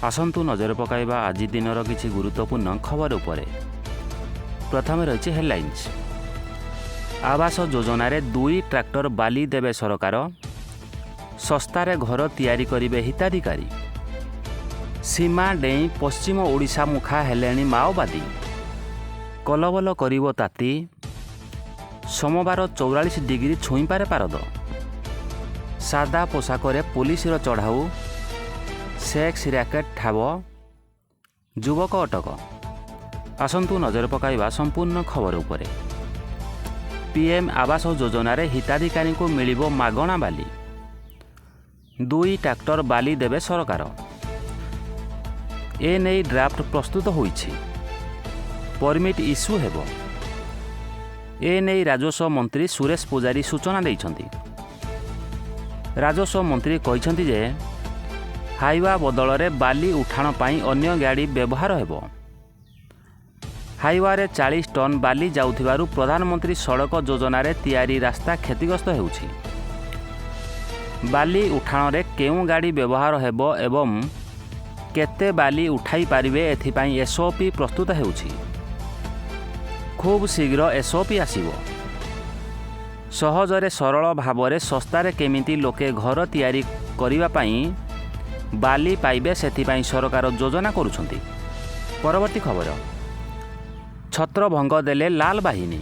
आसंतु नजर पकाइबा आज दिनर किछि गुरुत्वपूर्ण खबर उपरे। प्रथम रही हेडलाइंस। आवास योजना रे 2 ट्रैक्टर बाली देवे सरकार, सस्तारे घर तैयारी करिवे हिताधिकारी। सीमा डेई पश्चिम ओडिशा मुखा हेलेनी माओवादी। कलबल करिवो ताती, सोमवार 44 डिग्री छुईपारे पारद। सादा पोशाकरे पुलिस चढ़ाऊ, सेक्स रैकेट ठाब, युवक अटक। आसंतु नजर पकाइबा संपूर्ण खबर उपरे। पीएम आवास योजना रे हिताधिकारी को मिलिबो मागणा बाली। 2 ट्रैक्टर बाली देवे सरकार। ए नै ड्राफ्ट प्रस्तुत होईछि। परमिट इश्यू हेबो। ए नै राजस्व मंत्री सुरेश पुजारी सूचना दैछन्ति। राजस्व मंत्री कहिछन्ति जे हाइवा बदल में बाली उठाण पाई अन्य गाड़ी व्यवहार हेबो। हाइवा रे 40 टन बाली जाउथिबारु प्रधानमंत्री सड़क योजना रे तैयारी रास्ता क्षतिग्रस्त हेउछि। बाली उठाण रे केउ गाड़ी व्यवहार हेबो एवं केते बाली उठाई पारिबे एथिपाई एसओपी प्रस्तुत हेउछि। खूब शीघ्र एसओपी आसीबो। सहजरे सरल भावरे सस्तारे केमिति लोके घर तैयारी करिबा पाई बाली पाइबे सेथिपाई सरकार योजना करुछन्ति। परवर्ती खबर। छत्रभंग देले लाल बाहिनी।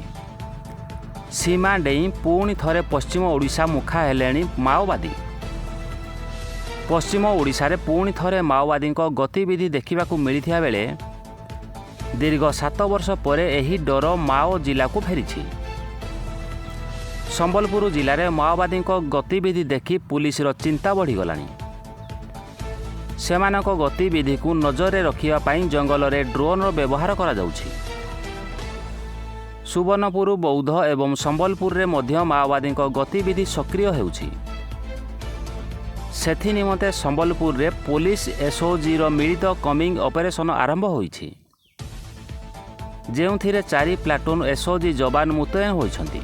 सीमा डेई पुणी थरे पश्चिम ओडिशा मुखा हेलेनी माओवादी। पश्चिम ओडिशा रे पुणी थरे माओवादी गतिविधि देखिबाकू मिलिथिया बेले दीर्घ 7 वर्ष परे एही डर माओ जिला को फेरिछि। संबलपुर जिले में माओवादी गतिविधि देखि पुलिस चिंता बढ़ीगलानी। सेमानक गतिविधि को नजर रखिबा पाई जंगल रे ड्रोन व्यवहार करा जाउछि। सुवर्णपुर, बौद्ध एवं संबलपुर रे मध्य माओवादी गतिविधि सक्रिय हेउछि। सेथि निमते संबलपुर रे पुलिस एसओजी रो मिलित कमिंग ऑपरेशन आरंभ होईछि, जेउथिरे 4 प्लाटून एसओजी जवान मुतयन होइछन्ति।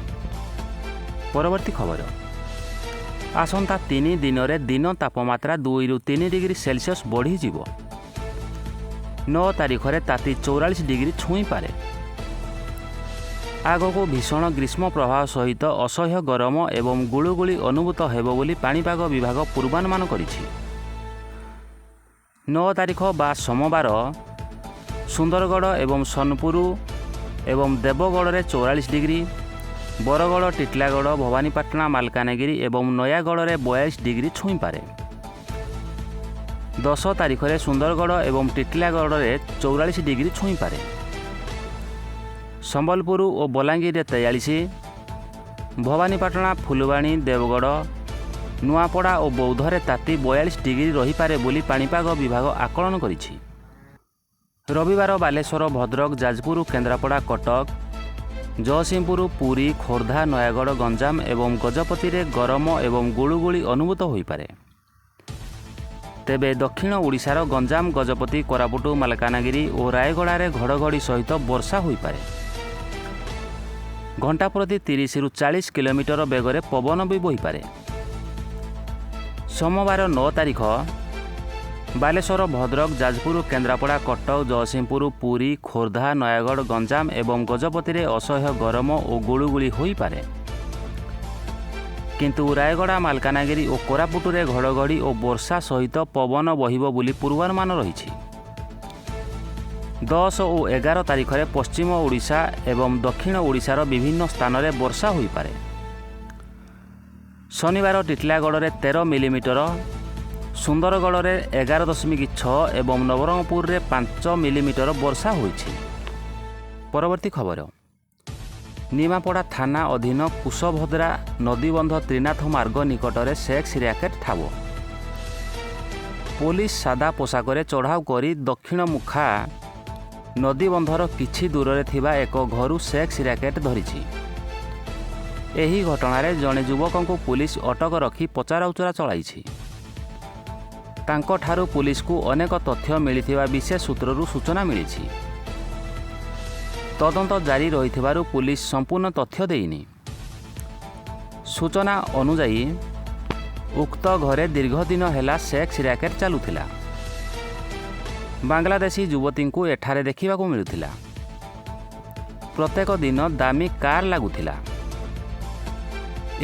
परवर्ती खबर। आसंता 3 दिन में दिन तापमात्रा 2 ରୁ 3 डिग्री सेल्सियस बढ़ी जीवो। 9 तारिख में ताती 44 डिग्री छुई पारे। आगको भीषण ग्रीष्म प्रभाव सहित असह्य गरम एवं गुळुगुळी अनुभूत हेबो बोली पाणीपाग विभाग पूर्वानुमान करिछि। 9 तारिख बा सोमवार सुंदरगढ़ एवं सोनपुर एवं देवगढ़ में 44 डिग्री, बरगढ़, टिटलागढ़, भवानीपाटना, मालकानगिरी एवं नयागढ़ में 42 डिग्री छुई पारे। 10 तारिख में सुंदरगढ़ एवं टिटलागढ़ में 44 डिग्री छुई पारे। संबलपुर और बलांगीर में 43, भवानीपाटना, फुलवाणी, देवगढ़, नुआपड़ा और बौद्ध में ताती 42 डिग्री रही पारे बोली पाणीपाग विभाग आकलन करिछि। रविवार बालेश्वर, भद्रक, जाजपुर, केन्द्रापड़ा, कटक, जयसिंहपुर, पुरी, खोर्धा, नयागढ़, गंजाम एवं गजपति रे गरम एवं गुळुगुळी अनुभूत होई पारे। तेबे दक्षिण ओडिशार गंजाम, गजपति, कोरापुट, मालकानगिरी और रायगड़ा रे घड़घड़ी सहित वर्षा होई पारे। घंटा प्रति 30 ରୁ 40 किलोमीटर बेगरे पवन भी बोही पारे। सोमवार 9 तारिख बालेश्वर, भद्रक, जाजपुर, केन्द्रापड़ा, कटक, जयसिंहपुर, पुरी, खोर्धा, नयागढ़, गंजाम एवं गजपति रे असह्य गरम और गुळुगुळी होई पारे। किंतु रायगड़ा, मालकानगिरी और कोरापुट रे घड़घड़ी और वर्षा सहित पवन बहिबो बोली पूर्वानुमान रहिछि। 10 और 11 तारिख में पश्चिम ओडिशा एवं दक्षिण ओडिशार विभिन्न स्थान में वर्षा होई पारे। शनिवार टिटलागढ़ में 13 मिलीमीटर, सुंदरगढ़ में 11.6 एवं नवरंगपुर में 5 मिलीमीटर वर्षा होईछि। परवर्ती खबर। निमापड़ा थाना अधीन कुशभद्रा नदीबंध त्रिनाथ मार्ग निकट में सेक्स रैकेट ठाब। पुलिस सादा पोशाक चढ़ाऊ करी दक्षिण मुखा नदीबंधर किछि दूर में थिबा एक घरू सेक्स रैकेट धरिछि। एही घटना जड़े युवक को पुलिस अटक रखी पचराउचरा चलाइछि। तांको ठारू पुलिस को अनेक तथ्य मिलिथिबा विशेष सूत्ररू सूचना मिलिछि। तदंत जारी रहिथिबारु पुलिस संपूर्ण तथ्य देइनि। सूचना अनुजाई उक्त घरे दीर्घ दिन हेला सेक्स रैकेट चालुथिला। ବାଂଲାଦେଶୀ ଯୁବତୀଙ୍କୁ ଏଠାରେ ଦେଖିବାକୁ ମିଳୁଥିଲା। ପ୍ରତ୍ୟେକ ଦିନ ଦାମୀ କାର୍ ଲାଗୁଥିଲା।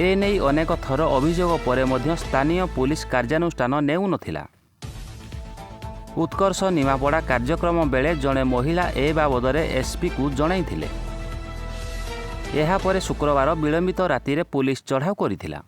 ଏନେଇ ଅନେକ ଥର ଅଭିଯୋଗ ପରେ ମଧ୍ୟ ସ୍ଥାନୀୟ ପୁଲିସ କାର୍ଯ୍ୟାନୁଷ୍ଠାନ ନେଉନଥିଲା। ଉତ୍କର୍ଷ ନିମାପଡ଼ା କାର୍ଯ୍ୟକ୍ରମ ବେଳେ ଜଣେ ମହିଳା ଏ ବାବଦରେ ଏସ୍ପିକୁ ଜଣାଇଥିଲେ। ଏହାପରେ ଶୁକ୍ରବାର ବିଳମ୍ବିତ ରାତିରେ ପୁଲିସ ଚଢ଼ାଉ କରିଥିଲା।